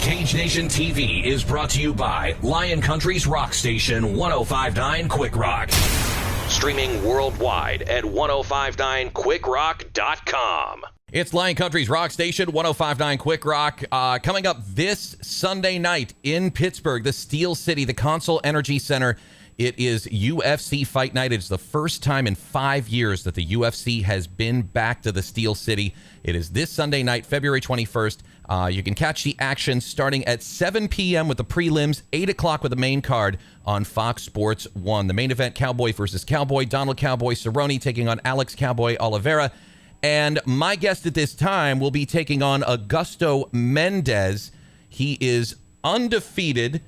Cage Nation TV is brought to you by Lion Country's Rock Station 105.9 Quick Rock. Streaming worldwide at 1059quickrock.com. It's Lion Country's Rock Station 105.9 Quick Rock. Coming up this Sunday night in Pittsburgh, the Steel City, the Consol Energy Center. It is UFC Fight Night. It's the first time in 5 years that the UFC has been back to the Steel City. It is this Sunday night, February 21st. You can catch the action starting at 7 p.m. with the prelims, 8 o'clock with the main card on Fox Sports 1. The main event, Cowboy versus Cowboy. Donald Cowboy Cerrone taking on Alex Cowboy Oliveira. And my guest at this time will be taking on Augusto Mendez. He is undefeated.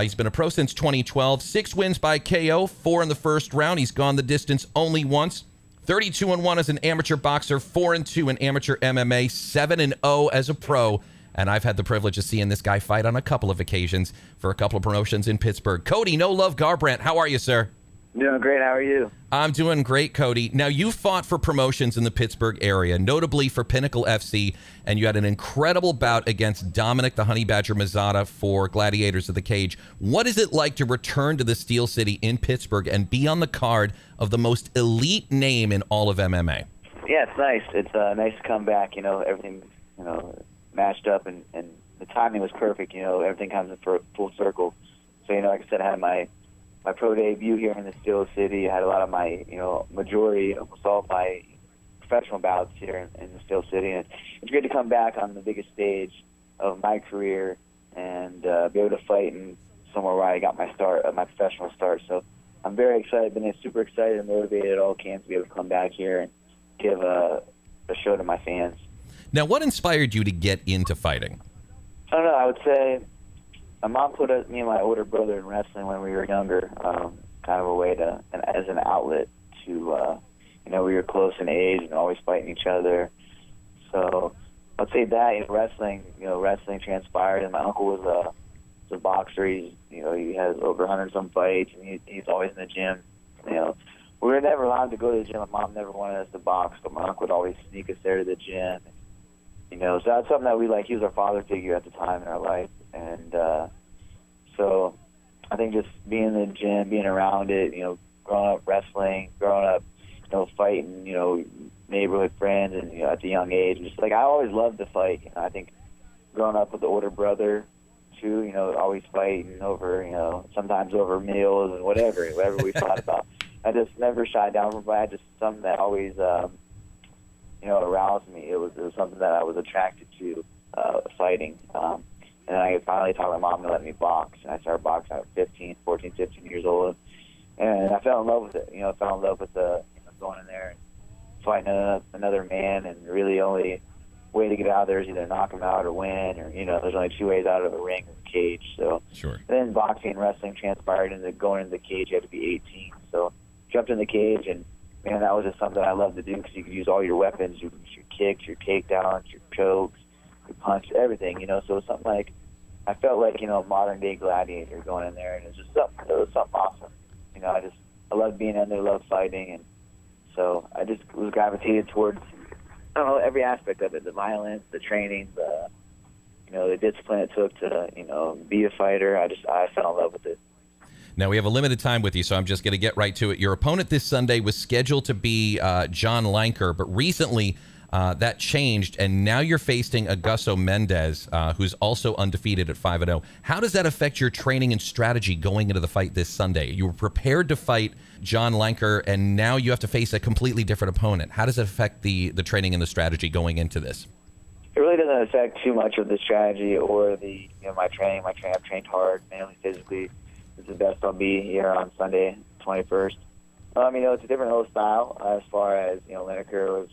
He's been a pro since 2012. 6 wins by KO, 4 in the first round. He's gone the distance only once. 32-1 as an amateur boxer, 4-2 in amateur MMA, 7-0 as a pro. And I've had the privilege of seeing this guy fight on a couple of occasions for a couple of promotions in Pittsburgh. Cody, No Love Garbrandt, how are you, sir? Doing great. How are you? I'm doing great, Cody. Now, you fought for promotions in the Pittsburgh area, notably for Pinnacle FC, and you had an incredible bout against Dominic the Honey Badger Mazzata for Gladiators of the Cage. What is it like to return to the Steel City in Pittsburgh and be on the card of the most elite name in all of MMA? Yeah, it's nice. It's nice to come back. You know, everything, matched up, and the timing was perfect. You know, everything comes in for full circle. So, like I said, I had my pro debut here in the Steel City. I had a lot of my, majority of all my professional bouts here in the Steel City. And it's great to come back on the biggest stage of my career and be able to fight in somewhere where I got my start, my professional start. So I'm very excited, been super excited and motivated at all can to be able to come back here and give a show to my fans. Now, what inspired you to get into fighting? I don't know. I would say my mom put me and my older brother in wrestling when we were younger, kind of a way to, and as an outlet to, we were close in age and always fighting each other. So I'd say that wrestling transpired, and my uncle was a boxer. He has over 100-some fights, and he's always in the gym. We were never allowed to go to the gym. My mom never wanted us to box, but my uncle would always sneak us there to the gym. So that's something that we like. He was our father figure at the time in our life. And so I think just being in the gym, being around it, growing up wrestling, growing up, fighting, neighborhood friends, and at a young age, just I always loved to fight. I think growing up with the older brother too, always fighting over, sometimes over meals and whatever we fought about. I just never shied down from fight. Just something that always, aroused me. It was something that I was attracted to, fighting. And then I finally taught my mom to let me box, and I started boxing at 15 years old. And I fell in love with it. Fell in love with going in there and fighting another man, and really the only way to get out of there is either knock him out or win, or, there's only 2 ways out of a ring or a cage. So sure. Then boxing and wrestling transpired into going into the cage. You had to be 18. So jumped in the cage, and, man, that was just something I loved to do because you could use all your weapons, your kicks, your takedowns, your chokes, your punch, everything, So it was something like, I felt like, a modern-day gladiator going in there, and it was something awesome. I loved being in there, loved fighting, and so I just was gravitated towards, every aspect of it, the violence, the training, the discipline it took to, be a fighter. I fell in love with it. Now, we have a limited time with you, so I'm just going to get right to it. Your opponent this Sunday was scheduled to be John Lanker, but recently that changed, and now you're facing Augusto Mendez, who's also undefeated at 5-0. How does that affect your training and strategy going into the fight this Sunday? You were prepared to fight John Lanker, and now you have to face a completely different opponent. How does it affect the training and the strategy going into this? It really doesn't affect too much of the strategy or the my training. I've trained hard, mentally, physically. It's the best I'll be here on Sunday, 21st. It's a different little style as far as, Lineker was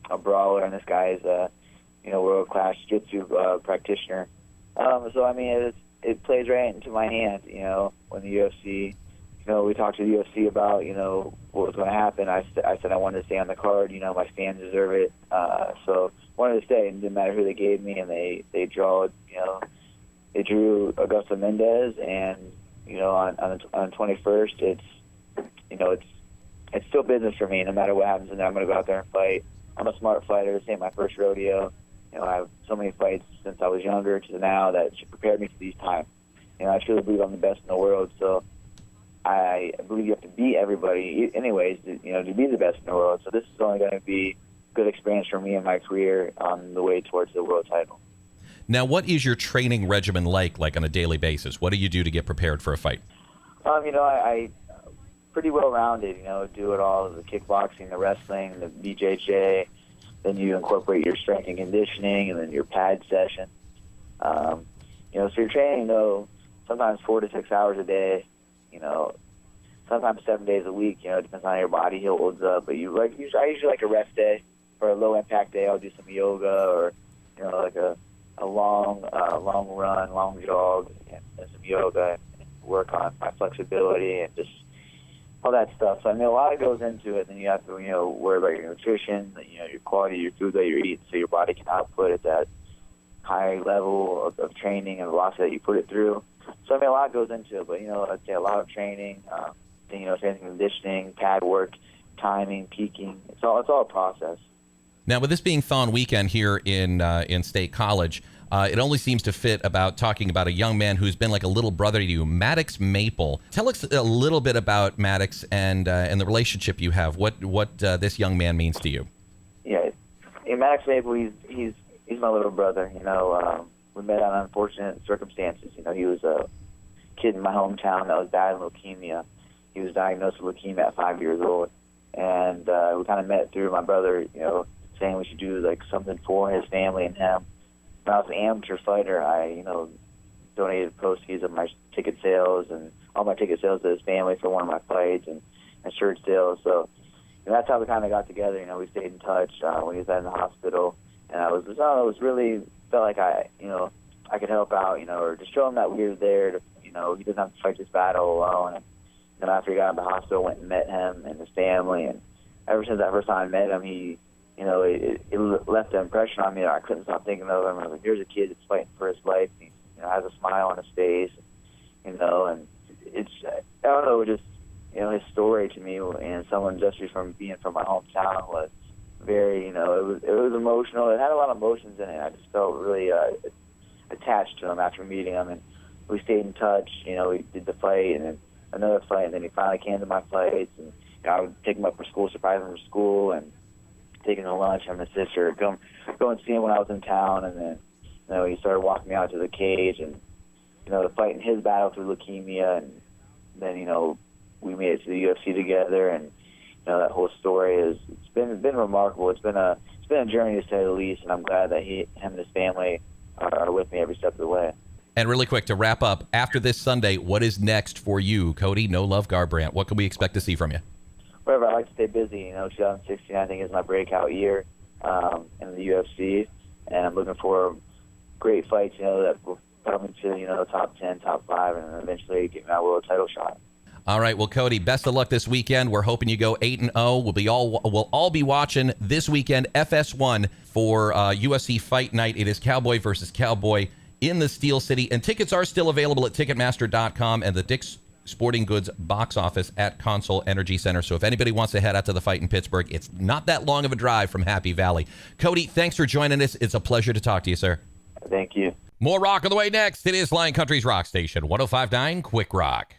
a brawler, and this guy is a, world-class jiu-jitsu practitioner. It plays right into my hand, when the UFC, we talked to the UFC about, what was going to happen. I said I wanted to stay on the card, my fans deserve it. So I wanted to stay, and it didn't matter who they gave me, and they drew Augusto Mendez, and, on the 21st, it's still business for me. No matter what happens, and I'm going to go out there and fight. I'm a smart fighter. This ain't my first rodeo. I have so many fights since I was young. younger to now that should prepare me for these times. You know, I truly believe I'm the best in the world, so I believe you have to beat everybody anyways, to be the best in the world. So this is only going to be a good experience for me in my career on the way towards the world title. Now, what is your training regimen like on a daily basis? What do you do to get prepared for a fight? I pretty well-rounded, do it all, the kickboxing, the wrestling, the BJJ. Then you incorporate your strength and conditioning and then your pad session. So you're training, sometimes 4 to 6 hours a day, sometimes 7 days a week, it depends on how your body holds up. But I usually like a rest day. For a low-impact day, I'll do some yoga or, like a long run, long jog, and some yoga, and work on my flexibility and just all that stuff. So, a lot goes into it. Then you have to, worry about your nutrition, your quality of your food that you're eating so your body can output at that high level of training and velocity that you put it through. So, a lot goes into it. But, I'd say a lot of training, strength and conditioning, pad work, timing, peaking. It's all a process. Now, with this being Thon weekend here in State College, it only seems to fit about talking about a young man who's been like a little brother to you, Maddox Maple. Tell us a little bit about Maddox and the relationship you have. What this young man means to you. Yeah, Maddox Maple, he's my little brother. We met on unfortunate circumstances. He was a kid in my hometown that was battling leukemia. He was diagnosed with leukemia at 5 years old, and we kind of met through my brother. Saying we should do like something for his family and him. When I was an amateur fighter, I, donated proceeds of my ticket sales and all my ticket sales to his family for one of my fights and shirt sales. So, that's how we kind of got together. We stayed in touch when he was in the hospital, and I was really felt like I could help out, or just show him that we were there to, he doesn't have to fight this battle alone. And then after he got out of the hospital, I went and met him and his family, and ever since that first time I met him, it left an impression on me that I couldn't stop thinking of him. I was like, here's a kid that's fighting for his life. He has a smile on his face, and it's, I don't know, just, his story to me and someone just from being from my hometown was very, it was emotional. It had a lot of emotions in it. I just felt really attached to him after meeting him, and we stayed in touch. We did the fight and then another fight, and then he finally came to my fights, and I would take him up for school, surprise him for school, and taking a lunch. I'm his sister. Go and see him when I was in town, and then he started walking me out to the cage, and the fight in his battle through leukemia, and then we made it to the UFC together, and that whole story it's been remarkable. It's been a journey to say the least, and I'm glad that him and his family are with me every step of the way. And really quick to wrap up, after this Sunday, what is next for you, Cody? No Love Garbrandt. What can we expect to see from you? Whatever, I like to stay busy. 2016 I think is my breakout year in the UFC, and I'm looking for great fights, that will put me to the top 10, top 5, and eventually get my world title shot. All right, well, Cody, best of luck this weekend. We're hoping you go 8-0. We'll all be watching this weekend FS1 for UFC Fight Night. It is Cowboy versus Cowboy in the Steel City, and tickets are still available at Ticketmaster.com and the Dick's Sporting Goods box office at Console Energy Center. So if anybody wants to head out to the fight in Pittsburgh, it's not that long of a drive from Happy Valley. Cody, thanks for joining us. It's a pleasure to talk to you, sir. Thank you. More rock on the way next. It is Lion Country's Rock Station, 105.9 Quick Rock.